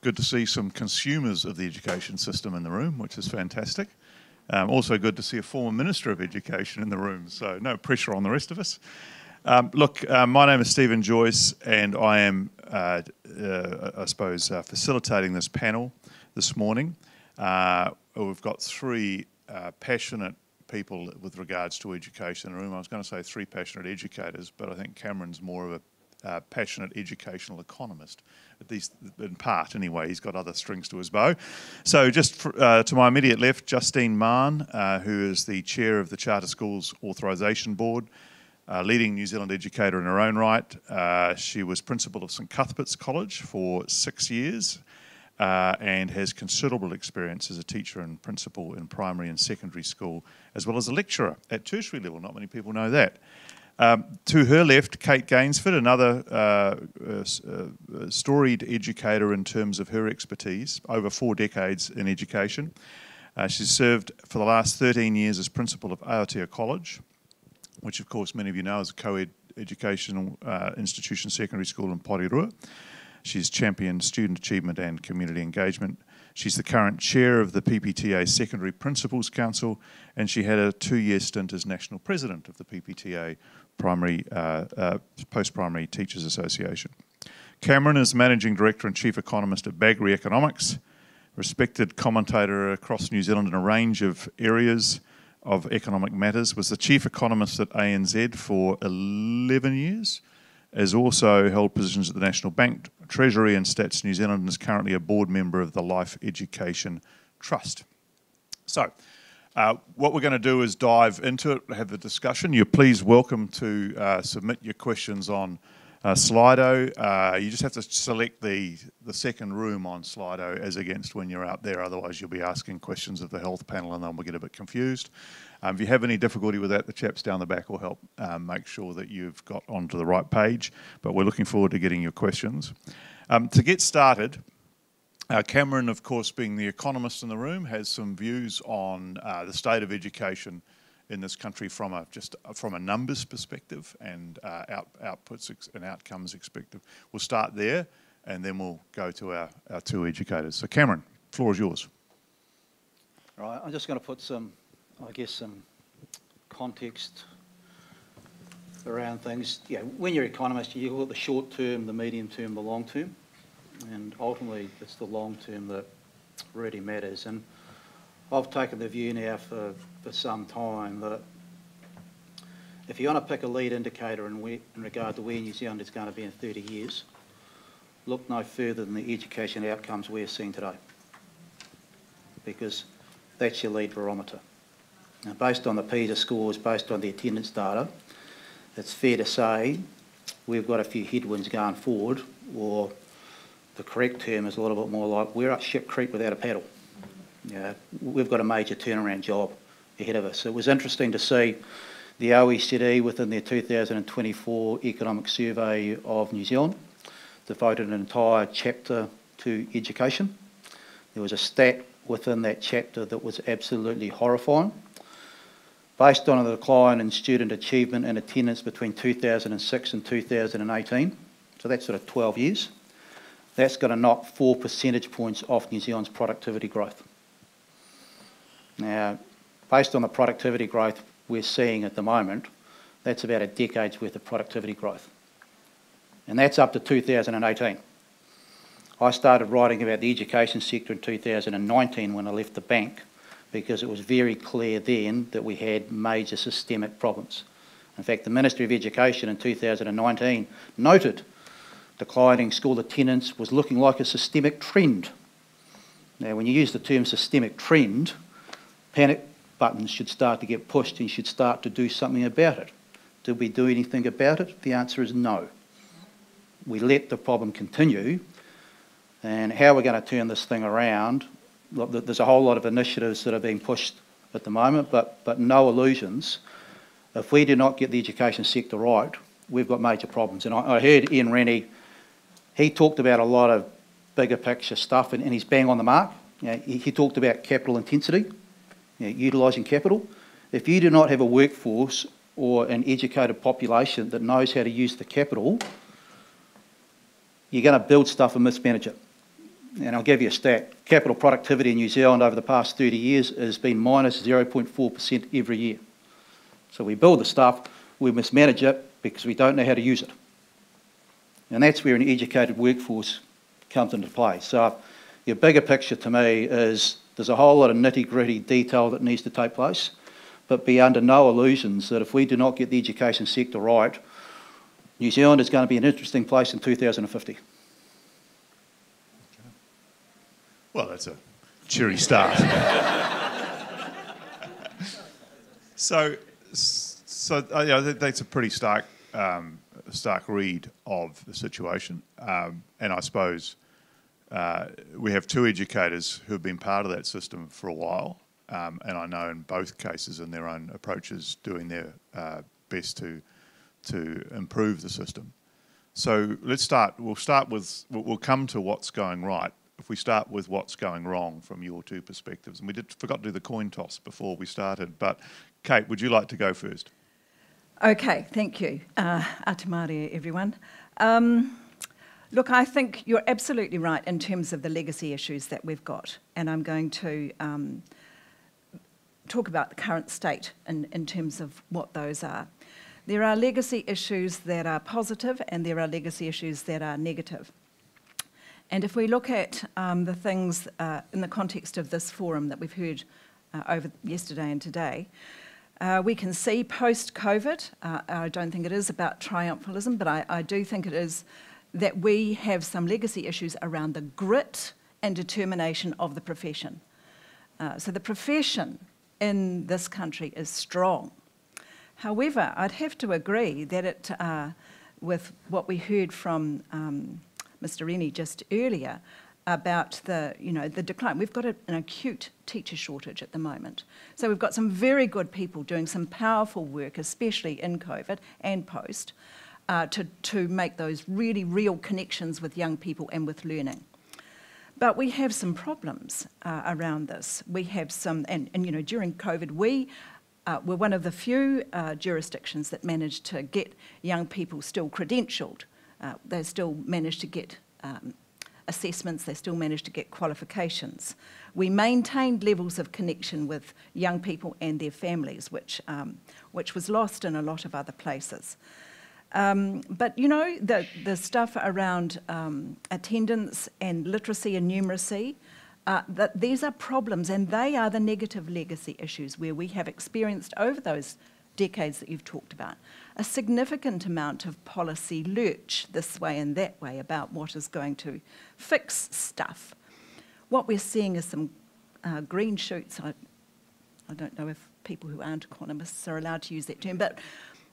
good to see some consumers of the education system in the room, which is fantastic. Also good to see a former Minister of Education in the room, so no pressure on the rest of us. My name is Stephen Joyce, and I am, facilitating this panel this morning. We've got three passionate people with regards to education in the room. I was going to say three passionate educators, but I think Cameron's more of a passionate educational economist, at least in part anyway. He's got other strings to his bow. So just to my immediate left, Justine Mahon, who is the chair of the Charter Schools Authorisation Board, leading New Zealand educator in her own right. She was principal of St Cuthbert's College for 6 years and has considerable experience as a teacher and principal in primary and secondary school, as well as a lecturer at tertiary level. Not many people know that. To her left, Kate Gainsford, another storied educator in terms of her expertise, over 4 decades in education. She's served for the last 13 years as principal of Aotea College, which of course many of you know is a co-ed educational institution secondary school in Porirua. She's championed student achievement and community engagement. She's the current chair of the PPTA Secondary Principals Council, and she had a 2-year stint as national president of the PPTA Post-Primary Teachers Association. Cameron is managing director and chief economist at Bagrie Economics, respected commentator across New Zealand in a range of areas of economic matters, was the chief economist at ANZ for 11 years, has also held positions at the National Bank, Treasury and Stats New Zealand, and is currently a board member of the Life Education Trust. So, what we're going to do is dive into it, have a discussion. You're please welcome to submit your questions on Slido. You just have to select the second room on Slido as against when you're out there, otherwise you'll be asking questions of the health panel and then we'll get a bit confused. If you have any difficulty with that, the chaps down the back will help make sure that you've got onto the right page, but we're looking forward to getting your questions. To get started, Cameron, of course, being the economist in the room, has some views on the state of education in this country from a numbers perspective and outputs and outcomes perspective. We'll start there and then we'll go to our two educators. So Cameron, the floor is yours. Right, I'm just going to put some context around things. Yeah, when you're an economist, you look at the short term, the medium term, the long term, and ultimately it's the long term that really matters. And I've taken the view now for some time that if you want to pick a lead indicator in regard to where New Zealand is going to be in 30 years, look no further than the education outcomes we're seeing today, because that's your lead barometer. Now, based on the PISA scores, based on the attendance data, it's fair to say we've got a few headwinds going forward, or the correct term is a little bit more like we're up ship creek without a paddle. Yeah, we've got a major turnaround job ahead of us. It was interesting to see the OECD within their 2024 economic survey of New Zealand devoted an entire chapter to education. There was a stat within that chapter that was absolutely horrifying. Based on a decline in student achievement and attendance between 2006 and 2018, so that's sort of 12 years, that's going to knock 4 percentage points off New Zealand's productivity growth. Now, based on the productivity growth we're seeing at the moment, that's about a decade's worth of productivity growth. And that's up to 2018. I started writing about the education sector in 2019 when I left the bank, because it was very clear then that we had major systemic problems. In fact, the Ministry of Education in 2019 noted declining school attendance was looking like a systemic trend. Now, when you use the term systemic trend, panic buttons should start to get pushed and you should start to do something about it. Did we do anything about it? The answer is no. We let the problem continue, and how we're going to turn this thing around, look, there's a whole lot of initiatives that are being pushed at the moment, but no illusions. If we do not get the education sector right, we've got major problems. And I heard Ian Rennie, he talked about a lot of bigger picture stuff, and he's bang on the mark. You know, he talked about capital intensity, utilising capital. If you do not have a workforce or an educated population that knows how to use the capital, you're going to build stuff and mismanage it. and I'll give you a stat, capital productivity in New Zealand over the past 30 years has been minus 0.4% every year. So we build the stuff, we mismanage it because we don't know how to use it. And that's where an educated workforce comes into play. So your bigger picture to me is there's a whole lot of nitty-gritty detail that needs to take place, but be under no illusions that if we do not get the education sector right, New Zealand is going to be an interesting place in 2050. Well, that's a cheery start. So that's a pretty stark read of the situation, and I suppose we have two educators who have been part of that system for a while, and I know in both cases in their own approaches doing their best to improve the system. So let's start. We'll come to what's going right. If we start with what's going wrong from your two perspectives, and we forgot to do the coin toss before we started, but Kate, would you like to go first? Okay, thank you. Atamari, everyone. Look, I think you're absolutely right in terms of the legacy issues that we've got, and I'm going to talk about the current state in terms of what those are. There are legacy issues that are positive and there are legacy issues that are negative. And if we look at the things in the context of this forum that we've heard over yesterday and today, we can see post-COVID, I don't think it is about triumphalism, but I do think it is that we have some legacy issues around the grit and determination of the profession. So the profession in this country is strong. However, I'd have to agree that with what we heard from Mr. Rennie just earlier about the decline. We've got an acute teacher shortage at the moment. So we've got some very good people doing some powerful work, especially in COVID and post, to make those really real connections with young people and with learning. But we have some problems around this. We have some, and during COVID, we were one of the few jurisdictions that managed to get young people still credentialed. They still managed to get assessments, they still managed to get qualifications. We maintained levels of connection with young people and their families, which was lost in a lot of other places. But the stuff around attendance and literacy and numeracy, that these are problems, and they are the negative legacy issues where we have experienced over those decades that you've talked about a significant amount of policy lurch this way and that way about what is going to fix stuff. What we're seeing is some green shoots. I don't know if people who aren't economists are allowed to use that term, but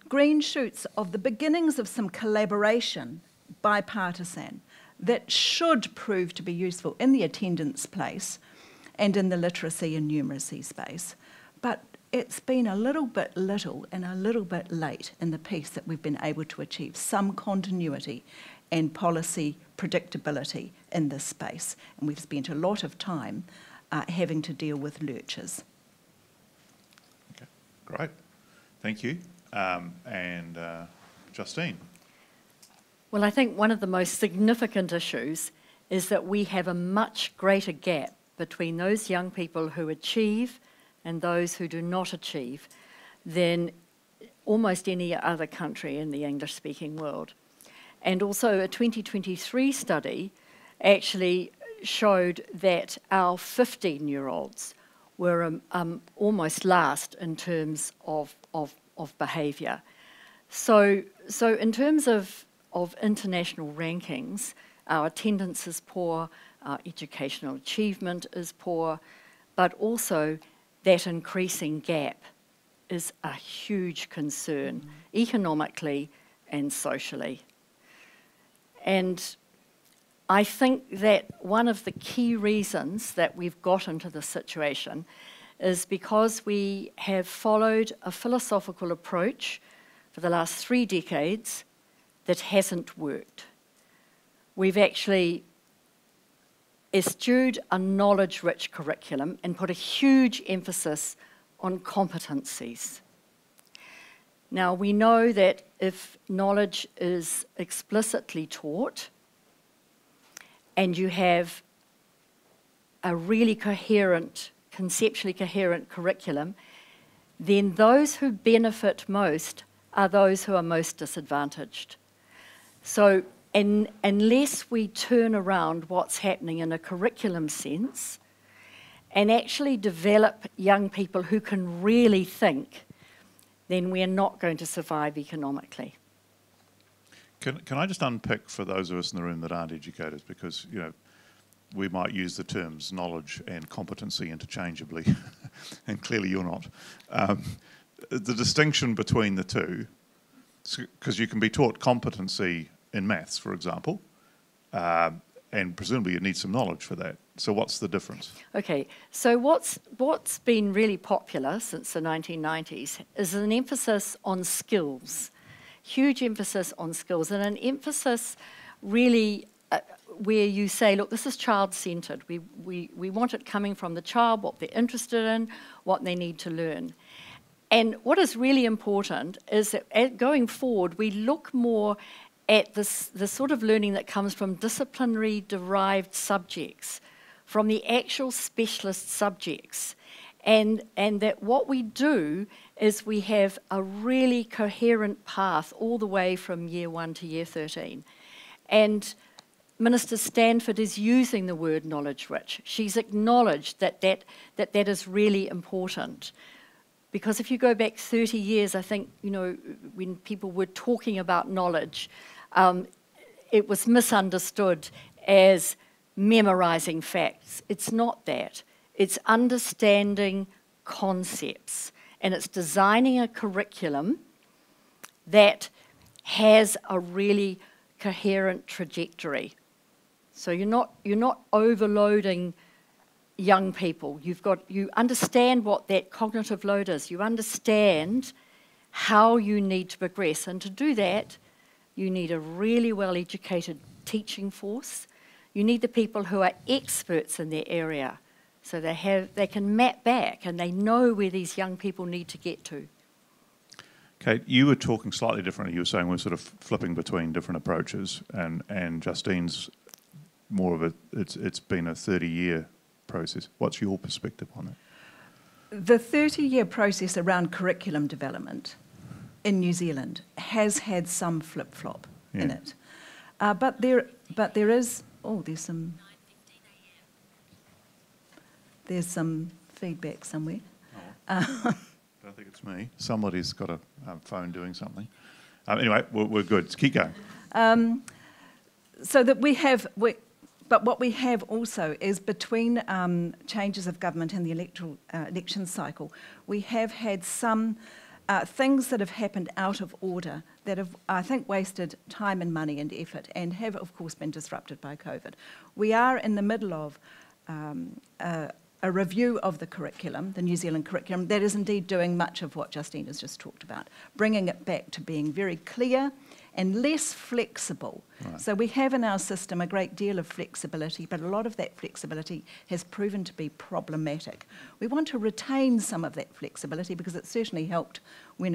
green shoots of the beginnings of some collaboration, bipartisan, that should prove to be useful in the attendance place and in the literacy and numeracy space. But it's been a little bit little and a little bit late in the piece that we've been able to achieve some continuity and policy predictability in this space. And we've spent a lot of time having to deal with lurches. Okay, great. Thank you. And Justine. Well, I think one of the most significant issues is that we have a much greater gap between those young people who achieve and those who do not achieve than almost any other country in the English-speaking world. And also a 2023 study actually showed that our 15-year-olds were almost last in terms of behaviour. So in terms of international rankings, our attendance is poor, our educational achievement is poor, but also that increasing gap is a huge concern, economically and socially. And I think that one of the key reasons that we've got into this situation is because we have followed a philosophical approach for the last 3 decades that hasn't worked. We've actually eschewed a knowledge-rich curriculum and put a huge emphasis on competencies. Now, we know that if knowledge is explicitly taught and you have a really coherent, conceptually coherent curriculum, then those who benefit most are those who are most disadvantaged. So unless we turn around what's happening in a curriculum sense and actually develop young people who can really think, then we're not going to survive economically. Can I just unpick for those of us in the room that aren't educators, because we might use the terms knowledge and competency interchangeably, and clearly you're not. The distinction between the two, because you can be taught competency in maths, for example, and presumably you need some knowledge for that. So what's the difference? Okay, so what's been really popular since the 1990s is an emphasis on skills, huge emphasis on skills, and an emphasis really where you say, look, this is child-centred. We want it coming from the child, what they're interested in, what they need to learn. And what is really important is that going forward, we look more at the sort of learning that comes from disciplinary-derived subjects, from the actual specialist subjects. And that what we do is we have a really coherent path all the way from year 1 to year 13. And Minister Stanford is using the word knowledge-rich. She's acknowledged that is really important. Because if you go back 30 years, I think, when people were talking about knowledge, it was misunderstood as memorizing facts. It's not that. It's understanding concepts. And it's designing a curriculum that has a really coherent trajectory. So you're not overloading young people. You understand what that cognitive load is. You understand how you need to progress. And to do that, you need a really well-educated teaching force. You need the people who are experts in their area. So they can map back and they know where these young people need to get to. Kate, you were talking slightly differently. You were saying we're sort of flipping between different approaches, and Justine's more of it's been a 30-year process. What's your perspective on that? The 30-year process around curriculum development in New Zealand has had some flip-flop in it. But there is, there's some feedback somewhere. I don't think it's me. Somebody's got a phone doing something. Anyway, we're good. Keep going. So that but what we have also is between changes of government and the election cycle, we have had some things that have happened out of order that have, I think, wasted time and money and effort and have, of course, been disrupted by COVID. We are in the middle of a review of the curriculum, the New Zealand curriculum, that is indeed doing much of what Justine has just talked about, bringing it back to being very clear and less flexible. Right. So we have in our system a great deal of flexibility, but a lot of that flexibility has proven to be problematic. We want to retain some of that flexibility because it certainly helped when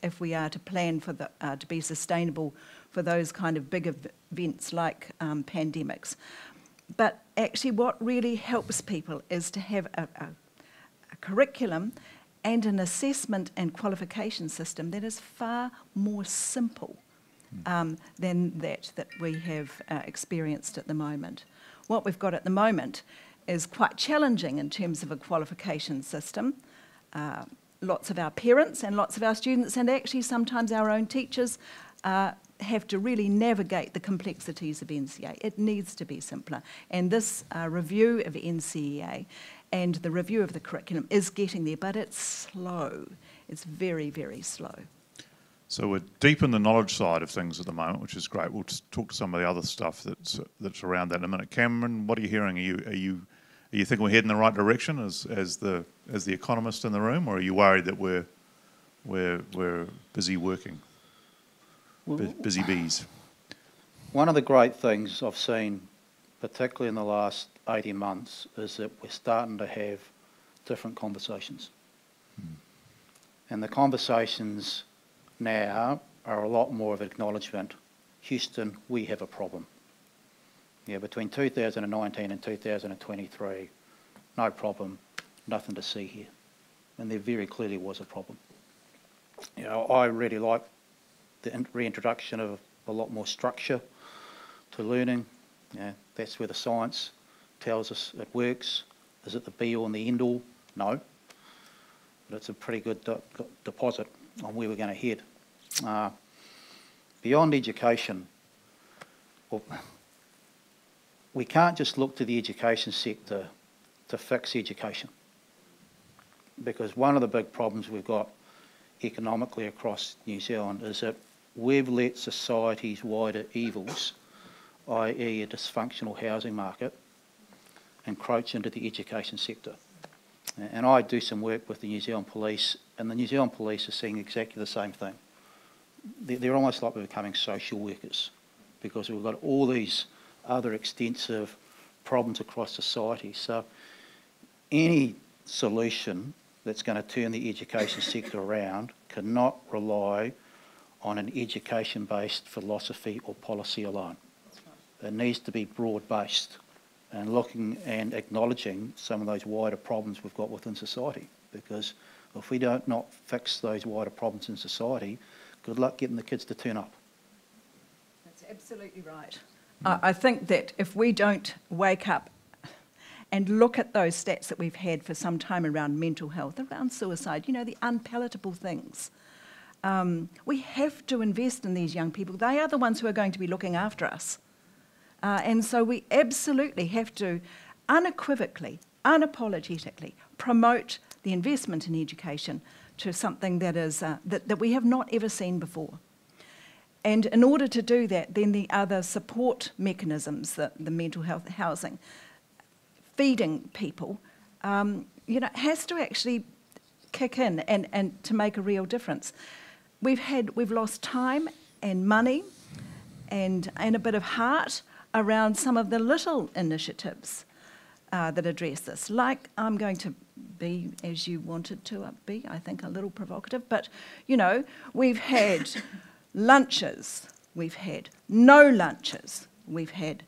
if we are to plan for to be sustainable for those kind of big events like pandemics. But actually what really helps people is to have a curriculum and an assessment and qualification system that is far more simple than that we have experienced at the moment. What we've got at the moment is quite challenging in terms of a qualification system. Lots of our parents and lots of our students and actually sometimes our own teachers have to really navigate the complexities of NCEA. It needs to be simpler. And this review of NCEA and the review of the curriculum is getting there, but it's slow. It's very, very slow. So we're deep in the knowledge side of things at the moment, which is great. We'll just talk to some of the other stuff that's around that in a minute. Cameron, what are you hearing? Are you thinking we're heading in the right direction as the economist in the room, or are you worried that we're busy working? Busy bees. One of the great things I've seen, particularly in the last 18 months, is that we're starting to have different conversations. And the conversations now are a lot more of acknowledgement. Houston, we have a problem. Between 2019 and 2023, no problem, nothing to see here. And there very clearly was a problem. You know, I really like the reintroduction of a lot more structure to learning. Yeah, that's where the science tells us it works. Is it the be-all and the end-all? No. But it's a pretty good deposit on where we're going to head. Beyond education, well, we can't just look to the education sector to fix education, because one of the big problems we've got economically across New Zealand is that we've let society's wider evils, i.e. a dysfunctional housing market, encroach into the education sector. And I do some work with the New Zealand Police, and the New Zealand Police are seeing exactly the same thing. They're almost like we're becoming social workers, because we've got all these other extensive problems across society. So any solution that's going to turn the education sector around cannot rely on an education-based philosophy or policy alone. It needs to be broad-based and looking and acknowledging some of those wider problems we've got within society, because if we don't not fix those wider problems in society, good luck getting the kids to turn up. That's absolutely right. I think that if we don't wake up and look at those stats that we've had for some time around mental health, around suicide, you know, the unpalatable things, we have to invest in these young people. They are the ones who are going to be looking after us. And so we absolutely have to unequivocally, unapologetically promote the investment in education to something that is that we have not ever seen before. And in order to do that, then the other support mechanisms, the mental health housing, feeding people, you know, has to actually kick in and to make a real difference. We've lost time and money and a bit of heart around some of the little initiatives that address this. Like, I'm going to be, as you wanted to be, I think a little provocative, but, you know, we've had lunches, we've had no lunches, we've had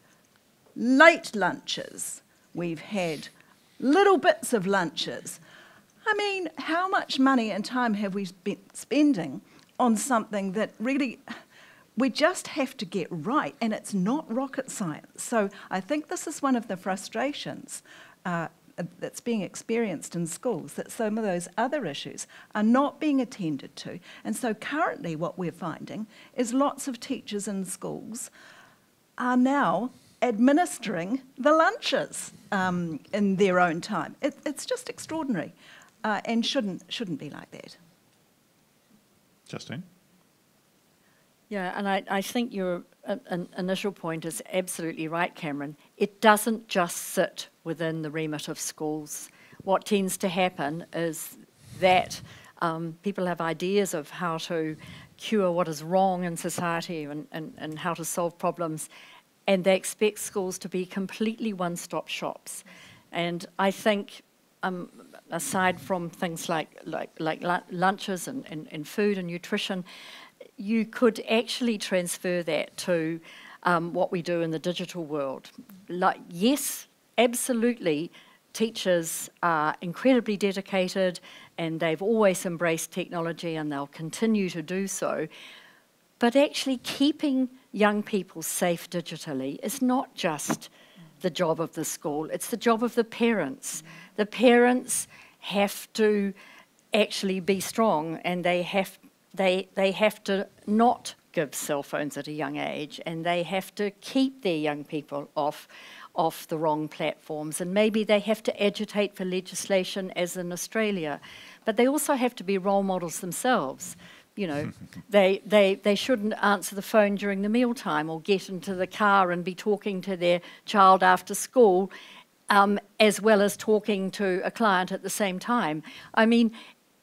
late lunches, we've had little bits of lunches. I mean, how much money and time have we been spending on something that really we just have to get right, and it's not rocket science. So I think this is one of the frustrations that's being experienced in schools, that some of those other issues are not being attended to. And so currently what we're finding is lots of teachers in schools are now administering the lunches in their own time. It's just extraordinary and shouldn't be like that. Justine? Yeah, and I think your initial point is absolutely right, Cameron. It doesn't just sit within the remit of schools. What tends to happen is that people have ideas of how to cure what is wrong in society and how to solve problems, and they expect schools to be completely one-stop shops. And I think, aside from things like lunches and food and nutrition, you could actually transfer that to what we do in the digital world. Like, yes, absolutely, teachers are incredibly dedicated and they've always embraced technology and they'll continue to do so. But actually keeping young people safe digitally is not just the job of the school, it's the job of the parents. The parents have to actually be strong, and they have to not give cell phones at a young age, and they have to keep their young people off the wrong platforms, and maybe they have to agitate for legislation as in Australia, but they also have to be role models themselves. You know, they shouldn't answer the phone during the mealtime or get into the car and be talking to their child after school, as well as talking to a client at the same time. I mean,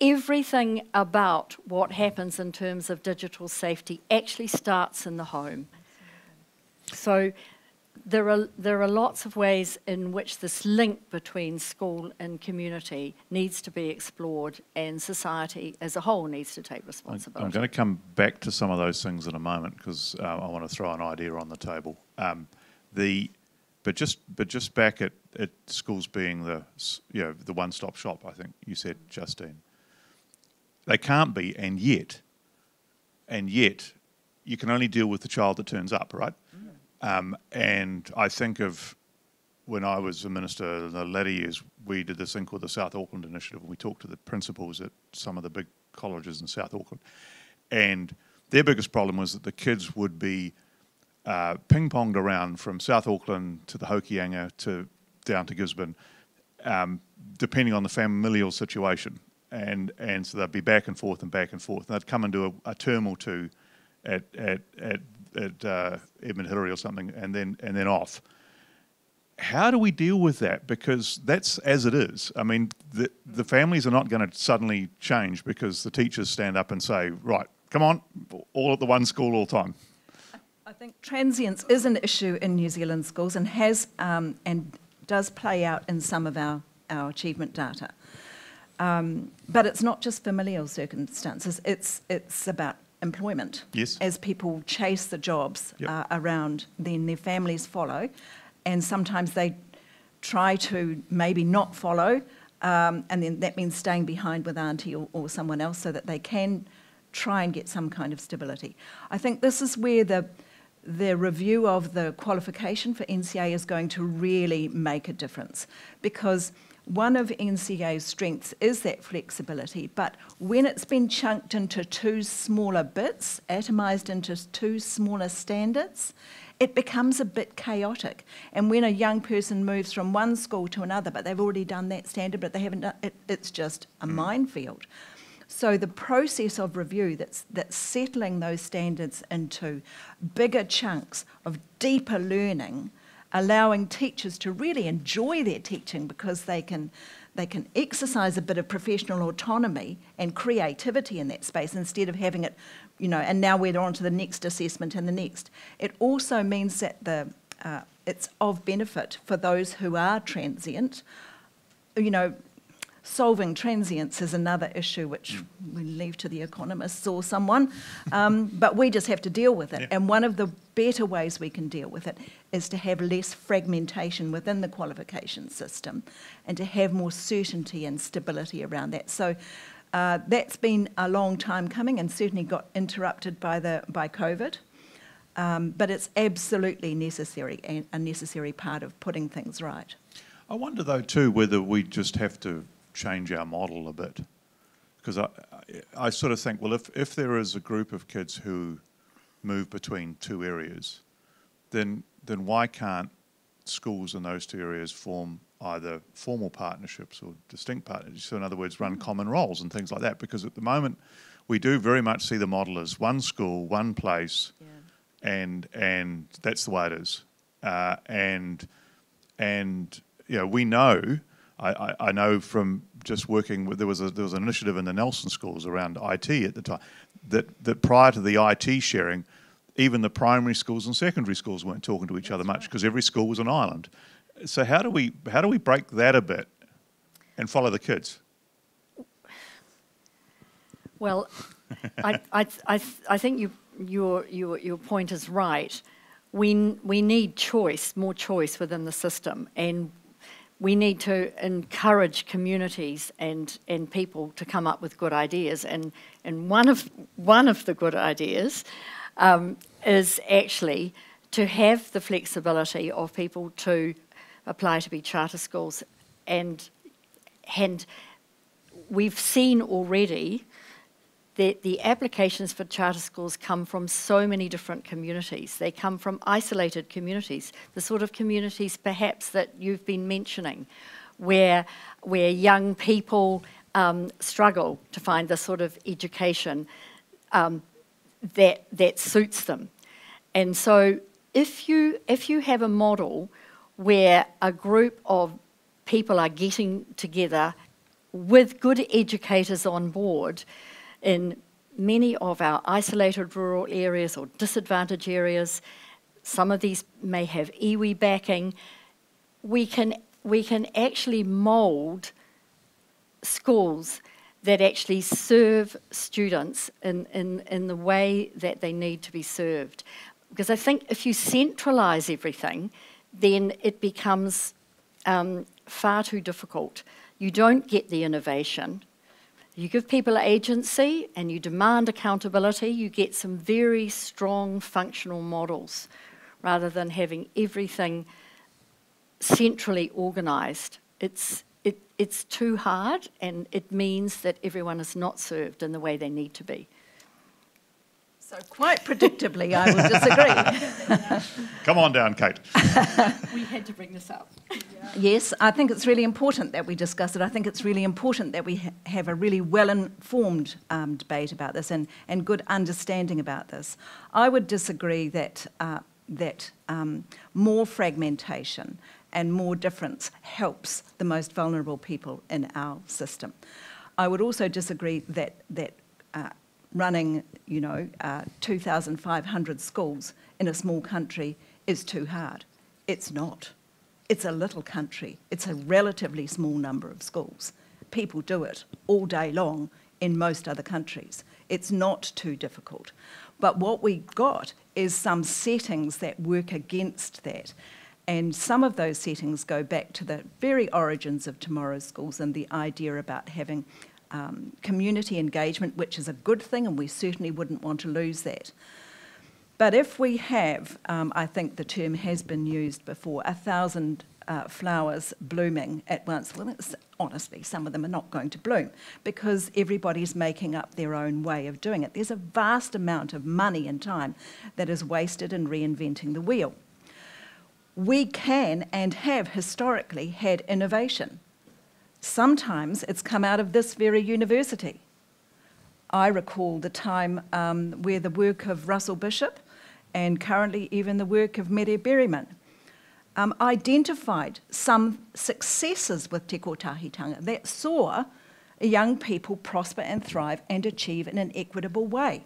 everything about what happens in terms of digital safety actually starts in the home. So there are lots of ways in which this link between school and community needs to be explored, and society as a whole needs to take responsibility. I'm going to come back to some of those things in a moment, because I want to throw an idea on the table. But just back at schools being the one-stop shop, I think you said, Justine. They can't be, and yet you can only deal with the child that turns up, right? And I think of when I was a minister in the latter years, we did this thing called the South Auckland Initiative, and we talked to the principals at some of the big colleges in South Auckland. And their biggest problem was that the kids would be ping-ponged around from South Auckland to the Hokianga to down to Gisborne, depending on the familial situation. And so they'd be back and forth and back and forth. And they'd come and do a term or two at Edmund Hillary or something, and then off. How do we deal with that? Because that's as it is. I mean, the families are not going to suddenly change because the teachers stand up and say, right, come on, all at the one school all the time. I think transience is an issue in New Zealand schools and has and does play out in some of our achievement data. But it's not just familial circumstances, it's about employment. Yes. As people chase the jobs around, then their families follow, and sometimes they try to maybe not follow, and then that means staying behind with auntie or someone else so that they can try and get some kind of stability. I think this is where the review of the qualification for NCA is going to really make a difference, because one of NCA's strengths is that flexibility, but when it's been chunked into two smaller bits, atomised into two smaller standards, it becomes a bit chaotic. And when a young person moves from one school to another, but they've already done that standard, but they haven't done it, it's just a minefield. So the process of review that's settling those standards into bigger chunks of deeper learning, allowing teachers to really enjoy their teaching because they can exercise a bit of professional autonomy and creativity in that space instead of having it, and now we're on to the next assessment and the next. It also means that it's of benefit for those who are transient. Solving transience is another issue which we leave to the economists or someone, but we just have to deal with it. Yeah. And one of the better ways we can deal with it is to have less fragmentation within the qualification system and to have more certainty and stability around that. So that's been a long time coming and certainly got interrupted by COVID, but it's absolutely necessary and a necessary part of putting things right. I wonder though too whether we just have to change our model a bit, because I sort of think, well, if there is a group of kids who move between two areas, then why can't schools in those two areas form either formal partnerships or distinct partnerships? So in other words, run common roles and things like that, because at the moment we do very much see the model as one school, one place, and that's the way it is. And we know. I know from just working with, there was an initiative in the Nelson schools around IT at the time, that prior to the IT sharing, even the primary schools and secondary schools weren't talking to each other much because every school was an island. So how do we break that a bit and follow the kids? Well, I think your point is right. We need choice, more choice within the system, and we need to encourage communities and people to come up with good ideas. And one of the good ideas is actually to have the flexibility of people to apply to be charter schools. And we've seen already that the applications for charter schools come from so many different communities. They come from isolated communities, the sort of communities perhaps that you've been mentioning, where young people struggle to find the sort of education that suits them. And so if you have a model where a group of people are getting together with good educators on board, in many of our isolated rural areas or disadvantaged areas, some of these may have iwi backing, we can actually mould schools that actually serve students in the way that they need to be served. Because I think if you centralise everything, then it becomes far too difficult. You don't get the innovation. You give people agency and you demand accountability, you get some very strong functional models rather than having everything centrally organised. It's too hard, and it means that everyone is not served in the way they need to be. So quite predictably, I would disagree. Come on down, Kate. We had to bring this up. Yes, I think it's really important that we discuss it. I think it's really important that we have a really well-informed debate about this and good understanding about this. I would disagree that more fragmentation and more difference helps the most vulnerable people in our system. I would also disagree that running, 2,500 schools in a small country is too hard. It's not. It's a little country. It's a relatively small number of schools. People do it all day long in most other countries. It's not too difficult. But what we got is some settings that work against that. And some of those settings go back to the very origins of tomorrow's schools and the idea about having community engagement, which is a good thing, and we certainly wouldn't want to lose that. But if we have, I think the term has been used before, 1,000 flowers blooming at once, well, honestly, some of them are not going to bloom because everybody's making up their own way of doing it. There's a vast amount of money and time that is wasted in reinventing the wheel. We can and have historically had innovation. Sometimes it's come out of this very university. I recall the time where the work of Russell Bishop and currently even the work of Mere Berryman identified some successes with Te Kotahitanga that saw young people prosper and thrive and achieve in an equitable way.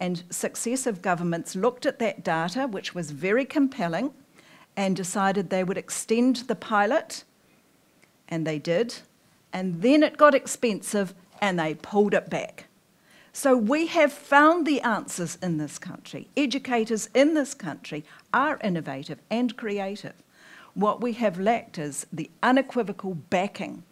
And successive governments looked at that data, which was very compelling, and decided they would extend the pilot, and they did, and then it got expensive and they pulled it back. So we have found the answers in this country. Educators in this country are innovative and creative. What we have lacked is the unequivocal backing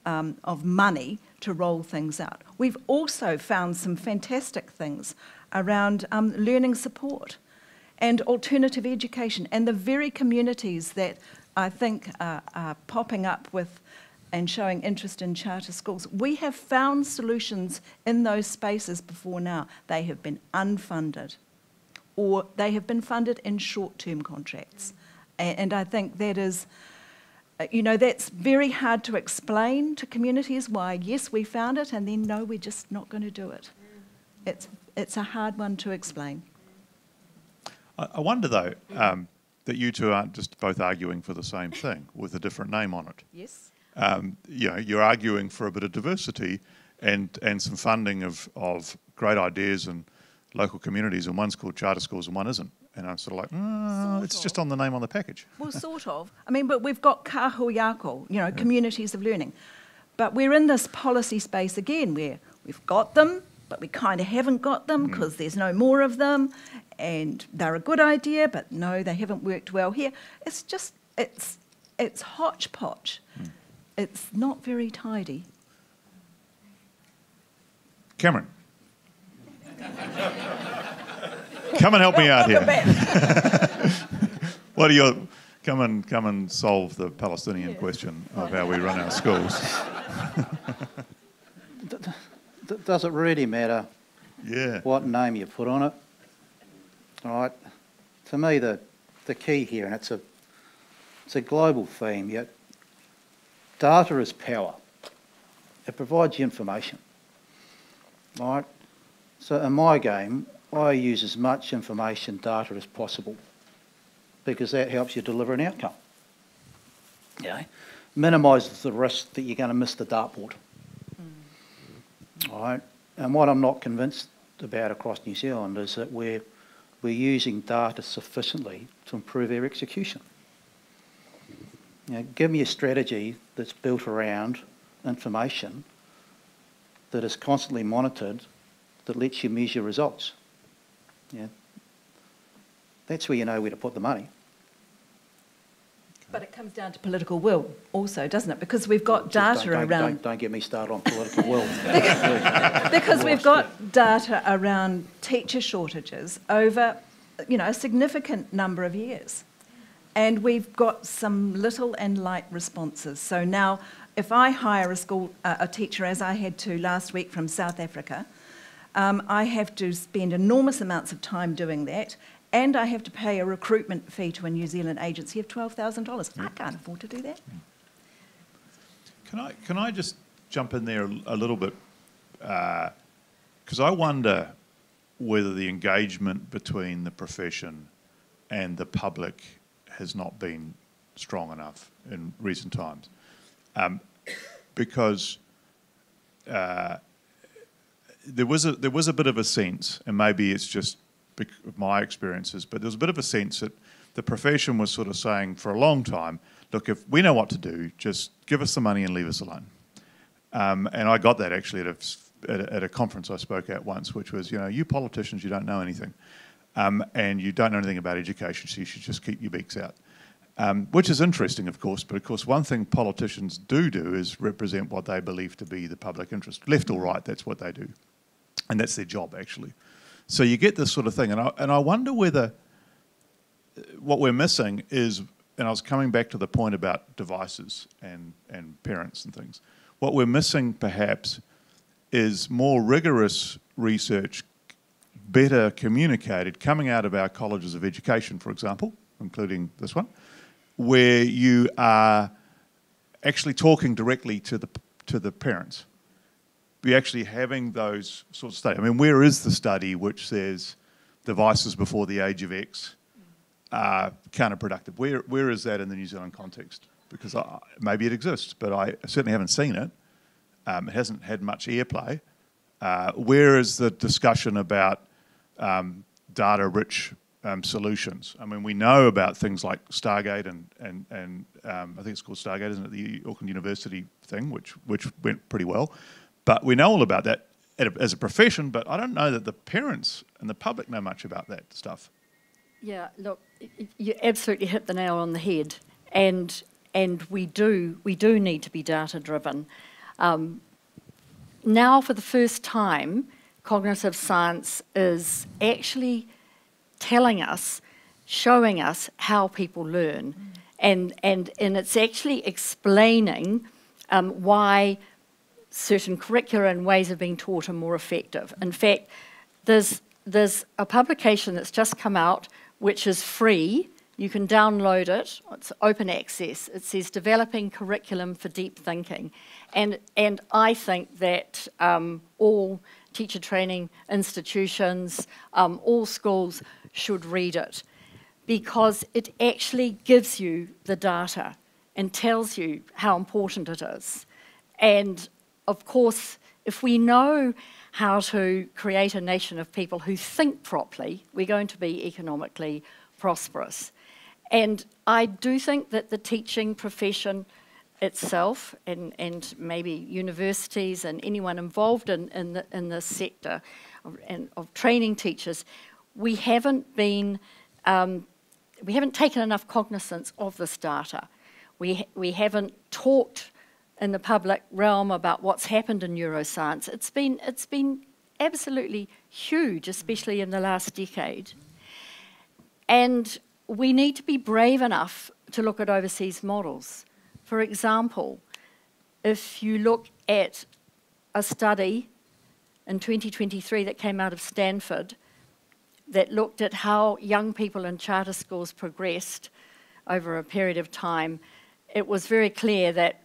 of money to roll things out. We've also found some fantastic things around learning support and alternative education, and the very communities that I think are popping up with and showing interest in charter schools. We have found solutions in those spaces before now. They have been unfunded, or they have been funded in short-term contracts. And I think that is, that's very hard to explain to communities why, yes, we found it, and then, no, we're just not going to do it. It's a hard one to explain. I wonder, though, that you two aren't just both arguing for the same thing with a different name on it. Yes. You're arguing for a bit of diversity and some funding of great ideas and local communities, and one's called charter schools and one isn't. And I'm sort of like, it's just on the name on the package. Well, sort of. I mean, but we've got kahuiako, communities of learning. But we're in this policy space again where we've got them, but we kind of haven't got them because there's no more of them, and they're a good idea, but no, they haven't worked well here. It's just, it's hodgepodge. It's not very tidy. Cameron. Come and help me out here. What are your... Come and solve the Palestinian question of how we run our schools. Does it really matter what name you put on it? All right. To me, the key here, and it's a global theme, yet data is power. It provides you information. All right. So in my game, I use as much information data as possible because that helps you deliver an outcome. Minimises the risk that you're going to miss the dartboard. All right. And what I'm not convinced about across New Zealand is that we're using data sufficiently to improve our execution. Give me a strategy that's built around information that is constantly monitored, that lets you measure results. That's where you know where to put the money. But it comes down to political will also, doesn't it? Because we've got data around... Don't get me started on political will. Because we've got data around teacher shortages over, a significant number of years. And we've got some little and light responses. So now, if I hire a teacher, as I had to last week from South Africa, I have to spend enormous amounts of time doing that, and I have to pay a recruitment fee to a New Zealand agency of $12,000. I can't afford to do that. Can I just jump in there a little bit? Because I wonder whether the engagement between the profession and the public has not been strong enough in recent times. Because there was a bit of a sense, and maybe it's just my experiences, but there was a bit of a sense that the profession was sort of saying for a long time, look, if we know what to do, just give us the money and leave us alone. And I got that actually at a conference I spoke at once, which was, you politicians, you don't know anything. And you don't know anything about education, so you should just keep your beaks out. Which is interesting, of course, but of course one thing politicians do is represent what they believe to be the public interest. Left or right, that's what they do. And that's their job, actually. So you get this sort of thing, and I wonder whether what we're missing is, and I was coming back to the point about devices and parents and things, what we're missing perhaps is more rigorous research, better communicated, coming out of our colleges of education, for example, including this one, where you are actually talking directly to the parents. Be actually having those sorts of studies. I mean, where is the study which says devices before the age of X are counterproductive? Where is that in the New Zealand context? Because maybe it exists, but I certainly haven't seen it. It hasn't had much airplay. Where is the discussion about data-rich solutions? I mean, we know about things like Stargate and I think it's called Stargate, isn't it? The Auckland University thing, which went pretty well. But we know all about that as a profession, but I don't know that the parents and the public know much about that stuff. Yeah, look, you absolutely hit the nail on the head, and we do need to be data driven. Now, for the first time, cognitive science is actually telling us, showing us how people learn, and it's actually explaining why certain curricula and ways of being taught are more effective. In fact, there's a publication that's just come out which is free. You can download it. It's open access. It says Developing Curriculum for Deep Thinking. And I think that all teacher training institutions, all schools should read it, because it actually gives you the data and tells you how important it is. And of course, if we know how to create a nation of people who think properly, we're going to be economically prosperous. And I do think that the teaching profession itself, and maybe universities and anyone involved in this sector of training teachers, we haven't taken enough cognizance of this data. We haven't talked in the public realm about what's happened in neuroscience. It's been absolutely huge, especially in the last decade. And we need to be brave enough to look at overseas models. For example, if you look at a study in 2023 that came out of Stanford that looked at how young people in charter schools progressed over a period of time, it was very clear that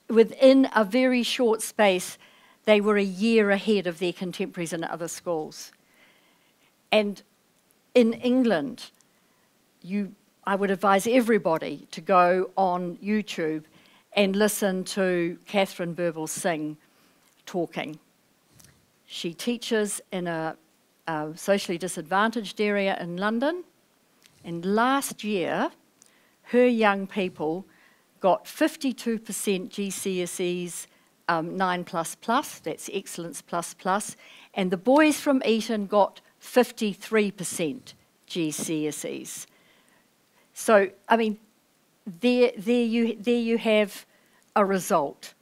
within a very short space, they were a year ahead of their contemporaries in other schools. And in England, I would advise everybody to go on YouTube and listen to Catherine Burble-Singh talking. She teaches in a socially disadvantaged area in London, and last year, her young people got 52% GCSEs 9++, that's Excellence ++, and the boys from Eton got 53% GCSEs. So, I mean, there you have a result,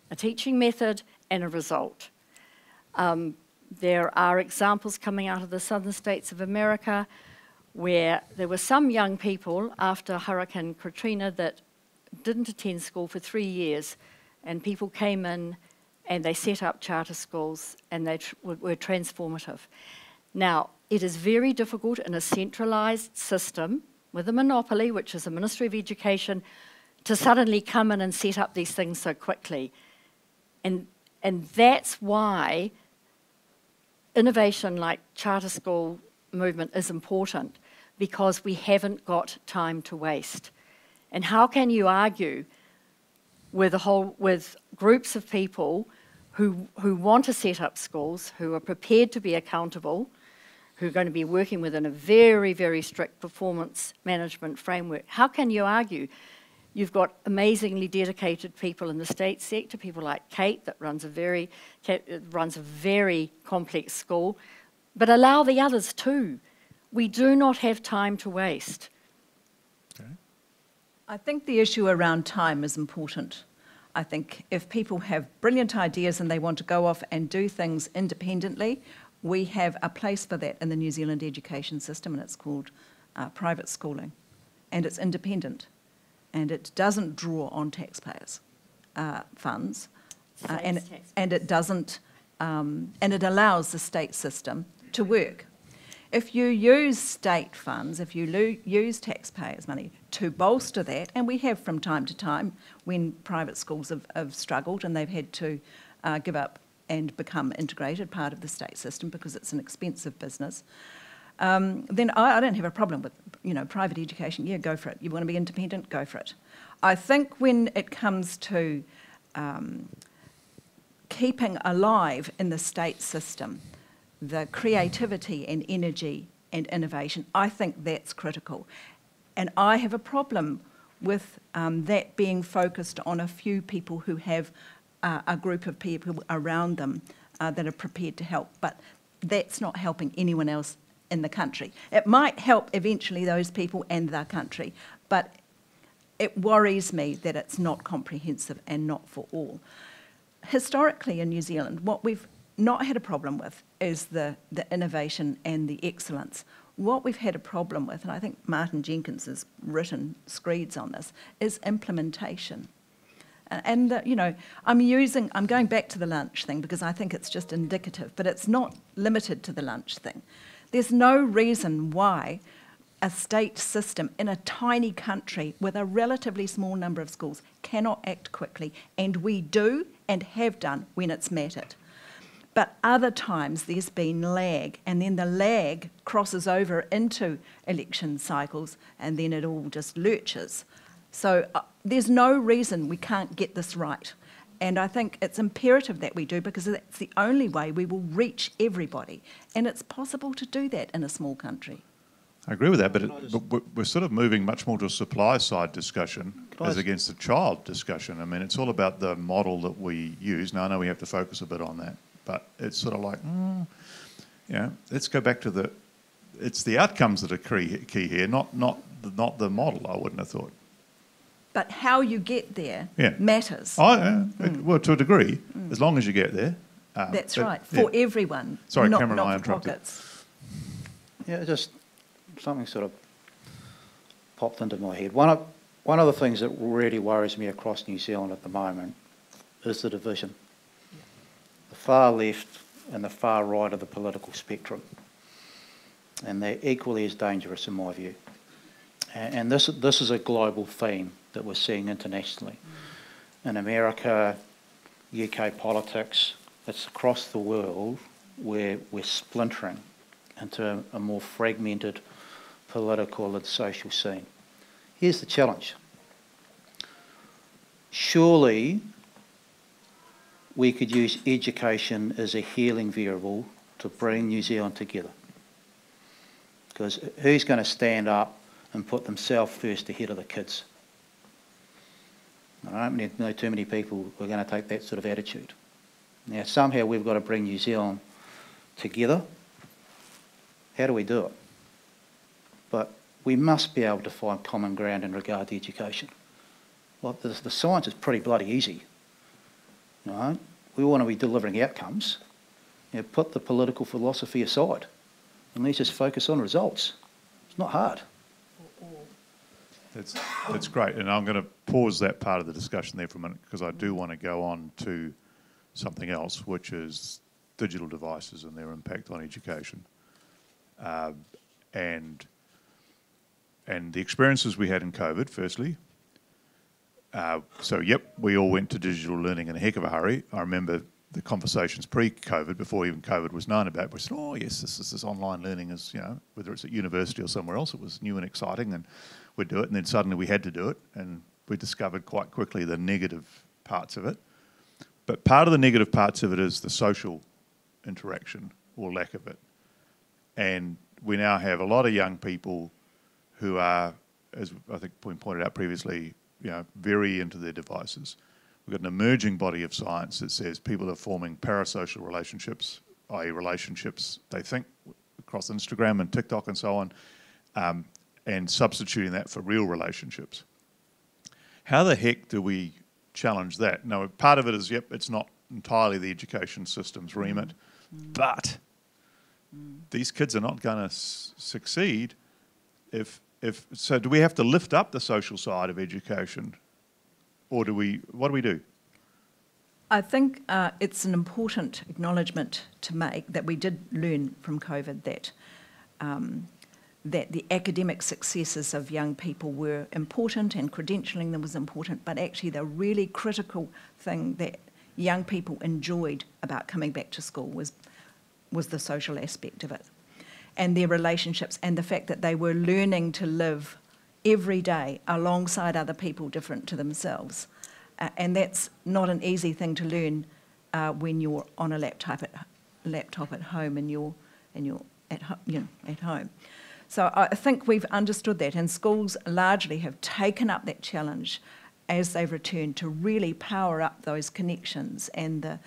a teaching method and a result. There are examples coming out of the southern states of America where there were some young people after Hurricane Katrina that didn't attend school for 3 years, and people came in and they set up charter schools, and they were transformative. Now, it is very difficult in a centralised system with a monopoly, which is the Ministry of Education, to suddenly come in and set up these things so quickly. And that's why innovation like charter school movement is important, because we haven't got time to waste. And how can you argue with groups of people who want to set up schools, who are prepared to be accountable, who are going to be working within a very, very strict performance management framework? How can you argue? You've got amazingly dedicated people in the state sector, people like Kate that runs a very complex school, but allow the others too. We do not have time to waste. Okay. I think the issue around time is important. I think if people have brilliant ideas and they want to go off and do things independently, we have a place for that in the New Zealand education system, and it's called private schooling, and it's independent, and it doesn't draw on taxpayers' funds, and it doesn't, and it allows the state system to work. If you use state funds, if you use taxpayers' money to bolster that, and we have from time to time when private schools have struggled and they've had to give up and become integrated part of the state system because it's an expensive business, then I don't have a problem with, private education. Yeah, go for it. You want to be independent? Go for it. I think when it comes to keeping alive in the state system the creativity and energy and innovation, I think that's critical. And I have a problem with that being focused on a few people who have a group of people around them that are prepared to help, but that's not helping anyone else in the country. It might help eventually those people and their country, but it worries me that it's not comprehensive and not for all. Historically in New Zealand, what we've not had a problem with is the innovation and the excellence. What we've had a problem with, and I think Martin Jenkins has written screeds on this, is implementation. And I'm going back to the lunch thing because I think it's just indicative, but it's not limited to the lunch thing. There's no reason why a state system in a tiny country with a relatively small number of schools cannot act quickly, and we do and have done when it's mattered. But other times there's been lag, and then the lag crosses over into election cycles, and then it all just lurches. So there's no reason we can't get this right. And I think it's imperative that we do, because that's the only way we will reach everybody. And it's possible to do that in a small country. I agree with that, but we're sort of moving much more to a supply side discussion as against a child discussion. I mean, it's all about the model that we use. Now, I know we have to focus a bit on that, but it's sort of like, let's go back to it's the outcomes that are key here, not the model, I wouldn't have thought. But how you get there matters. Well, to a degree, as long as you get there. That's right, for everyone, Sorry, not Cameron, I for interrupted. pockets. Yeah, just something sort of popped into my head. One of the things that really worries me across New Zealand at the moment is the division. The far left and the far right of the political spectrum. And they're equally as dangerous in my view. And this is a global theme that we're seeing internationally. In America, UK politics, it's across the world where we're splintering into a more fragmented political and social scene. Here's the challenge. Surely we could use education as a healing variable to bring New Zealand together. Because who's going to stand up and put themselves first ahead of the kids? I don't know too many people who are going to take that sort of attitude. Now, somehow we've got to bring New Zealand together. How do we do it? But we must be able to find common ground in regard to education. Like the science is pretty bloody easy. You know, we want to be delivering outcomes. You know, put the political philosophy aside and let's just focus on results. It's not hard. That's great, and I'm going to pause that part of the discussion there for a minute because I do want to go on to something else, which is digital devices and their impact on education, and the experiences we had in COVID. Firstly, so yep, we all went to digital learning in a heck of a hurry. I remember the conversations pre-COVID, before even COVID was known about. We said, "Oh yes, this online learning is, you know, whether it's at university or somewhere else, it was new and exciting, and we'd do it." And then suddenly we had to do it, and we discovered quite quickly the negative parts of it. But part of the negative parts of it is the social interaction or lack of it. And we now have a lot of young people who are, as I think we pointed out previously, you know, very into their devices. We've got an emerging body of science that says people are forming parasocial relationships, i.e. relationships they think across Instagram and TikTok and so on, and substituting that for real relationships. How the heck do we challenge that? Now, part of it is, yep, it's not entirely the education system's remit, but these kids are not going to succeed if so. Do we have to lift up the social side of education, or what do we do? I think it's an important acknowledgement to make that we did learn from COVID that that the academic successes of young people were important and credentialing them was important, but actually the really critical thing that young people enjoyed about coming back to school was the social aspect of it, and their relationships, and the fact that they were learning to live every day alongside other people different to themselves. And that's not an easy thing to learn when you're on a laptop at home and you're at home. So I think we've understood that, and schools largely have taken up that challenge as they've returned to really power up those connections and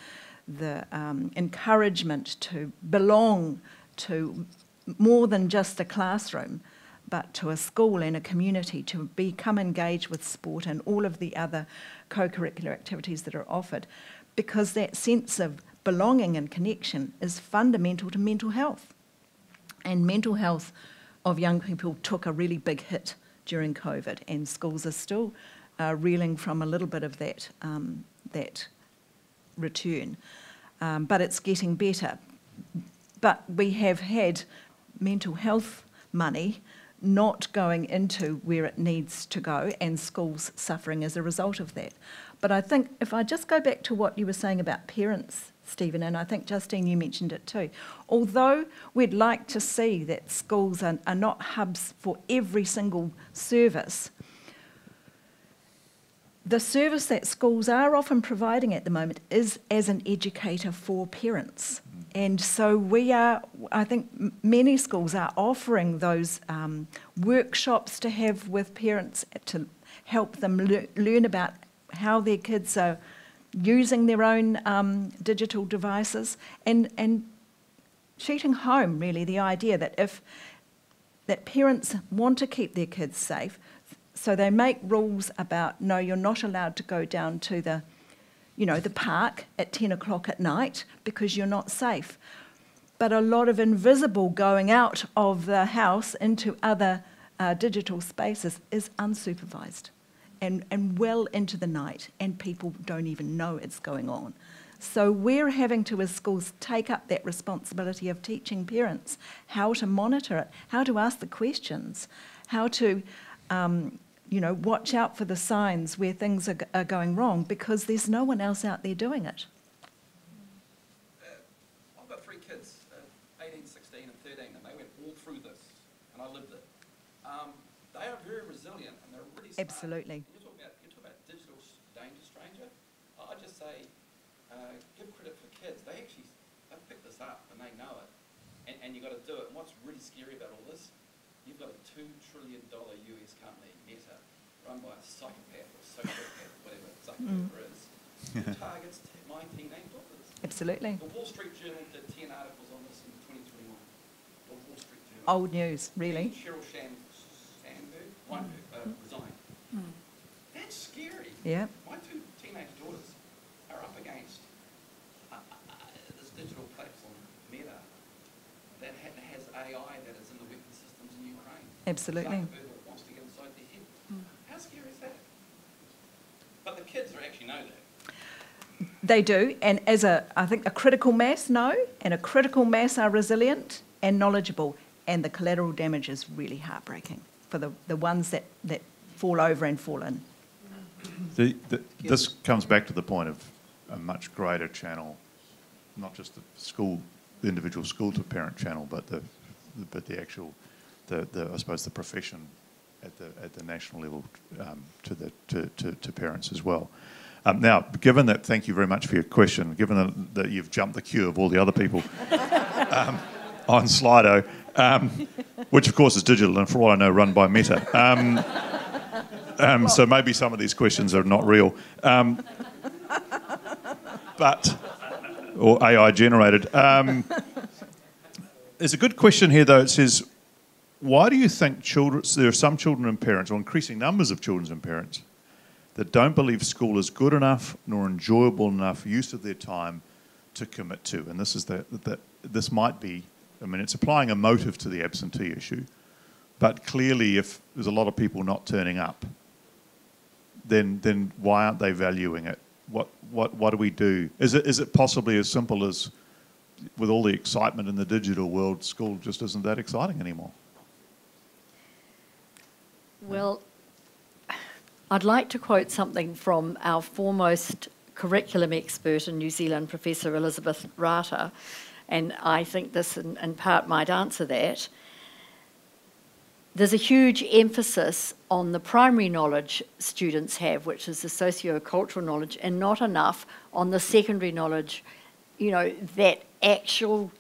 the encouragement to belong to more than just a classroom, but to a school and a community, to become engaged with sport and all of the other co-curricular activities that are offered, because that sense of belonging and connection is fundamental to mental health. And mental health of young people took a really big hit during COVID, and schools are still reeling from a little bit of that return. But it's getting better. But we have had mental health money not going into where it needs to go, and schools suffering as a result of that. But I think if I just go back to what you were saying about parents, Stephen, and I think Justine, you mentioned it too, although we'd like to see that schools are not hubs for every single service, the service that schools are often providing at the moment is as an educator for parents. And so I think many schools are offering those workshops to have with parents to help them learn about how their kids are using their own digital devices, and shooting home really the idea that parents want to keep their kids safe, so they make rules about, no, you're not allowed to go down to the park at 10 o'clock at night because you're not safe. But a lot of invisible going out of the house into other digital spaces is unsupervised and well into the night, and people don't even know it's going on. So we're having to, as schools, take up that responsibility of teaching parents how to monitor it, how to ask the questions, how to watch out for the signs where things are going wrong, because there's no one else out there doing it. I've got 3 kids, 18, 16 and 13, and they went all through this, and I lived it. They are very resilient, and they're really smart. Absolutely. You talk about digital danger stranger. I just say, give credit for kids. They pick this up, and they know it. And you've got to do it. And what's really scary about all this, you've got a $2 trillion US company, Meta, run by a psychopath or sociopath, whatever Zuckerberg is, who targets my teenage daughters. Absolutely. The Wall Street Journal did 10 articles on this in 2021. The Wall Street Journal. Old news, really. Cheryl won't resign. That's scary. Yeah. My two teenage daughters are up against this digital platform, Meta, that has AI that is in the weapon systems in Ukraine. Absolutely. Zuckerberg wants to get inside their head. How scary is that? But the kids actually know that. They do, and I think a critical mass know, and a critical mass are resilient and knowledgeable, and the collateral damage is really heartbreaking for the ones that fall over and fall in. This comes back to the point of a much greater channel, not just the individual school to parent channel, but the actual, I suppose the profession at the national level to parents as well. Now, given that, thank you very much for your question. Given that you've jumped the queue of all the other people on Slido, which of course is digital and for all I know run by Meta. So maybe some of these questions are not real, or AI generated. There's a good question here though. It says, why do you think there are some children and parents, or increasing numbers of children and parents, that don't believe school is good enough nor enjoyable enough use of their time to commit to? And this is this might be, I mean, it's applying a motive to the absentee issue, but clearly if there's a lot of people not turning up, then why aren't they valuing it? What do we do? Is it possibly as simple as, with all the excitement in the digital world, school just isn't that exciting anymore? Well, I'd like to quote something from our foremost curriculum expert in New Zealand, Professor Elizabeth Rata, and I think this in part might answer that. There's a huge emphasis on the primary knowledge students have, which is the socio-cultural knowledge, and not enough on the secondary knowledge, you know, that actual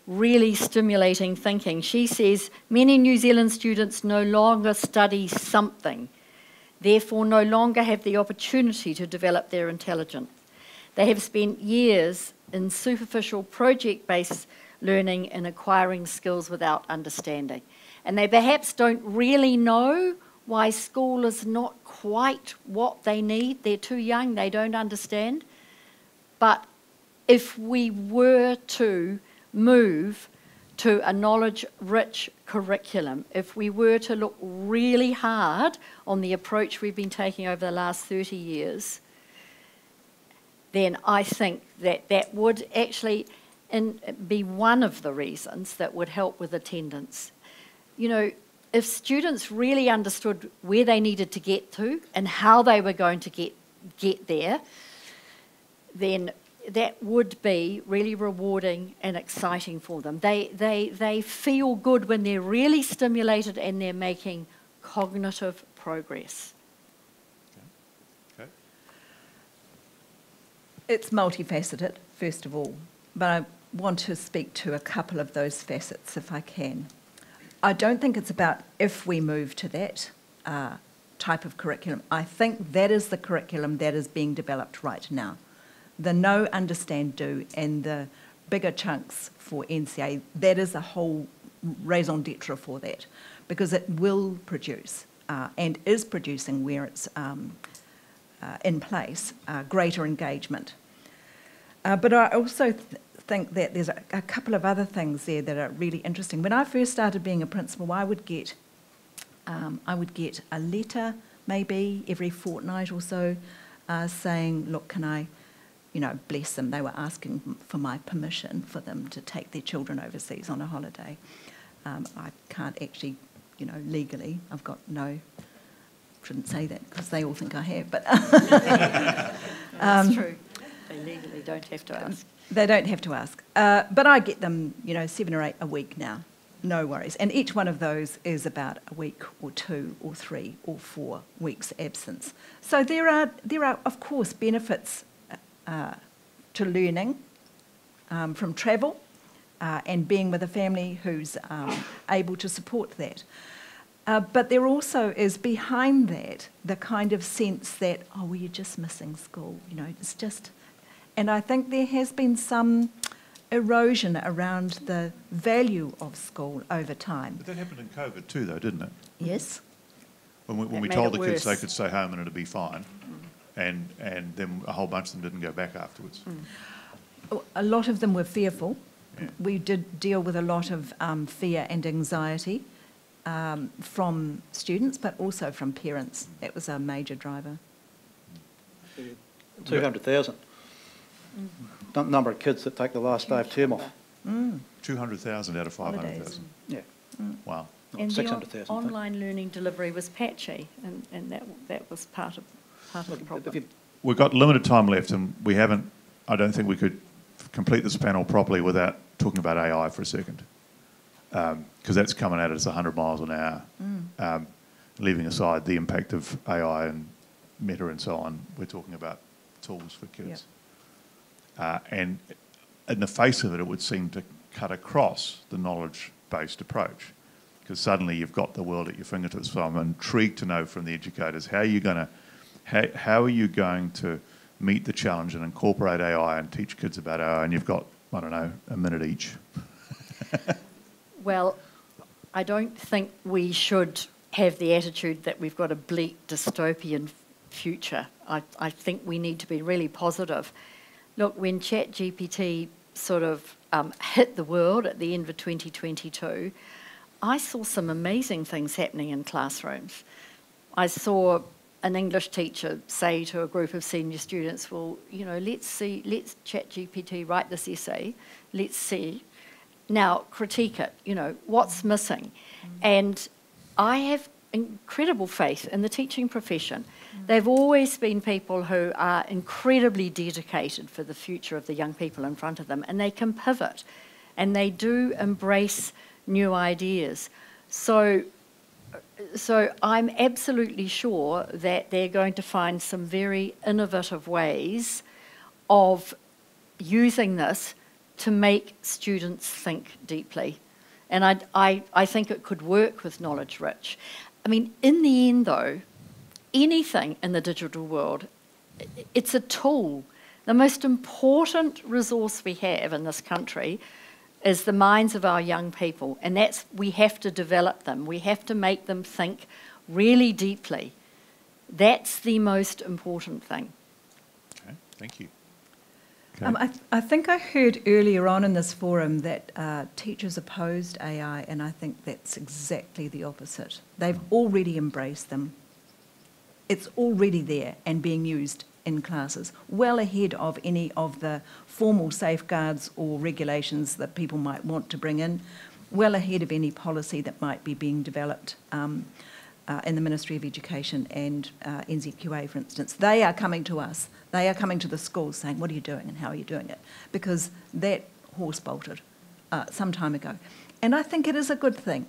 really stimulating thinking. She says many New Zealand students no longer study something, therefore no longer have the opportunity to develop their intelligence. They have spent years in superficial project-based learning and acquiring skills without understanding. And they perhaps don't really know why school is not quite what they need. They're too young, they don't understand. But if we were to move to a knowledge-rich curriculum, if we were to look really hard on the approach we've been taking over the last 30 years, then I think that would actually be one of the reasons that would help with attendance. You know, if students really understood where they needed to get to and how they were going to get there, then that would be really rewarding and exciting for them. They feel good when they're really stimulated and they're making cognitive progress. Okay. It's multifaceted, first of all, but I want to speak to a couple of those facets if I can. I don't think it's about if we move to that type of curriculum. I think that is the curriculum that is being developed right now. The know, understand, do, and the bigger chunks for NCA, that is a whole raison d'etre for that, because it will produce and is producing where it's in place greater engagement. But I also think that there's a couple of other things there that are really interesting. When I first started being a principal, I would get a letter maybe every fortnight or so saying, look, can I, you know, bless them. They were asking for my permission for them to take their children overseas on a holiday. I can't actually, you know, legally, I've got no, shouldn't say that because they all think I have, but... That's true. They legally don't have to ask. They don't have to ask. But I get them, you know, 7 or 8 a week now. No worries. And each one of those is about a week or 2 or 3 or 4 weeks absence. So there are of course, benefits to learning from travel and being with a family who's able to support that. But there also is behind that the kind of sense that, oh, well, you're just missing school, you know, it's just... And I think there has been some erosion around the value of school over time. But that happened in COVID too, though, didn't it? Yes. When we made told it the kids they worse. could stay home and it'd be fine, and then a whole bunch of them didn't go back afterwards. A lot of them were fearful. Yeah. We did deal with a lot of fear and anxiety from students, but also from parents. That was a major driver. 200,000. Number of kids that take the last day of term off. 200,000 out of 500,000. Yeah. Wow. And the 600,000. I think. online learning delivery was patchy, and that was part of the If problem. you- We've got limited time left, and we haven't. I don't think we could complete this panel properly without talking about AI for a second, because that's coming at us 100 miles an hour. Leaving aside the impact of AI and Meta and so on, we're talking about tools for kids. And in the face of it, it would seem to cut across the knowledge-based approach, because suddenly you've got the world at your fingertips. So I'm intrigued to know from the educators, how are you going to meet the challenge and incorporate AI and teach kids about AI? And you've got, I don't know, a minute each. Well, I don't think we should have the attitude that we've got a bleak dystopian future. I think we need to be really positive. Look, when ChatGPT sort of hit the world at the end of 2022, I saw some amazing things happening in classrooms. I saw an English teacher say to a group of senior students, well, you know, let's ChatGPT write this essay, let's see. Now, critique it, you know, what's missing? And I have incredible faith in the teaching profession. They've always been people who are incredibly dedicated for the future of the young people in front of them, and they can pivot, and they do embrace new ideas. So I'm absolutely sure that they're going to find some very innovative ways of using this to make students think deeply. And I think it could work with Knowledge Rich. I mean, in the end, though, anything in the digital world, it's a tool. The most important resource we have in this country is the minds of our young people, and we have to develop them. We have to make them think really deeply. That's the most important thing. Okay, thank you. Okay. I think I heard earlier on in this forum that teachers opposed AI, and I think that's exactly the opposite. They've already embraced them. It's already there and being used in classes, well ahead of any of the formal safeguards or regulations that people might want to bring in, well ahead of any policy that might be being developed in the Ministry of Education and NZQA, for instance. They are coming to us. They are coming to the schools saying, what are you doing and how are you doing it? Because that horse bolted some time ago. And I think it is a good thing.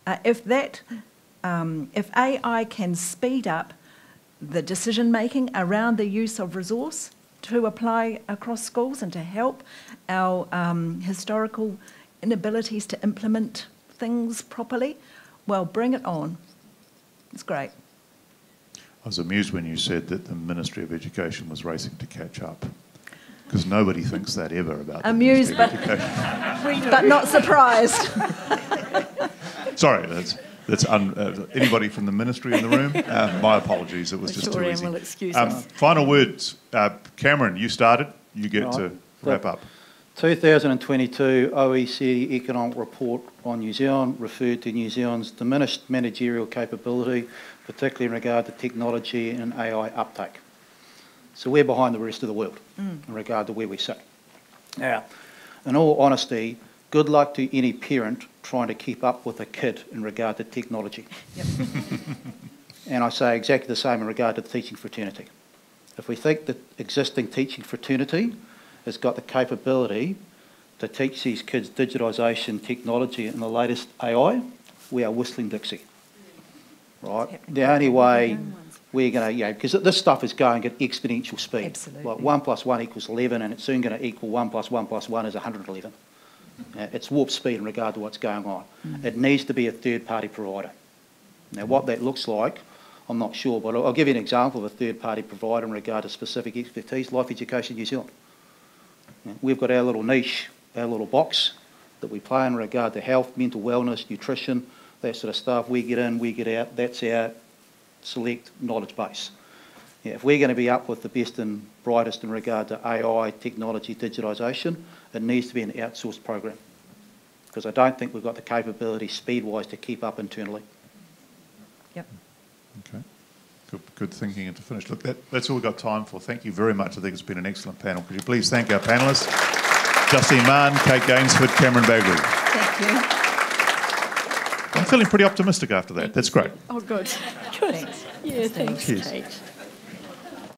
If AI can speed up the decision-making around the use of resource to apply across schools and to help our historical inabilities to implement things properly, well, bring it on. It's great. I was amused when you said that the Ministry of Education was racing to catch up, because nobody thinks that ever about the Amused, Ministry of Education. but not surprised. Sorry, that's anybody from the Ministry in the room? My apologies, it was just too easy. Will excuse us. Final words. Cameron, you started. You get to wrap up. 2022 OECD Economic Report on New Zealand referred to New Zealand's diminished managerial capability, particularly in regard to technology and AI uptake. So we're behind the rest of the world in regard to where we sit. Now, in all honesty, good luck to any parent trying to keep up with a kid in regard to technology. Yep. And I say exactly the same in regard to the teaching fraternity. If we think that existing teaching fraternity has got the capability to teach these kids digitisation, technology and the latest AI, we are whistling Dixie. Right? The only way we're going to, because this stuff is going at exponential speed. Absolutely. Like 1 + 1 = 11, and it's soon going to equal 1 + 1 + 1 is 111. It's warp speed in regard to what's going on. It needs to be a third-party provider. Now, what that looks like, I'm not sure, but I'll give you an example of a third-party provider in regard to specific expertise, Life Education New Zealand. We've got our little niche our little box that we play in regard to health, mental wellness, nutrition, that sort of stuff. We get in, we get out. That's our select knowledge base. Yeah, if we're going to be up with the best and brightest in regard to AI, technology, digitisation, it needs to be an outsourced program, because I don't think we've got the capability speed-wise to keep up internally. Yep. Okay. Good thinking and to finish. Look, that's all we've got time for. Thank you very much. I think it's been an excellent panel. Could you please thank our panellists, Justine Mahon, Kate Gainsford, Cameron Bagrie. Thank you. I'm feeling pretty optimistic after that. That's great. Oh, good. Thanks. Yeah, thanks, Cheers. Kate.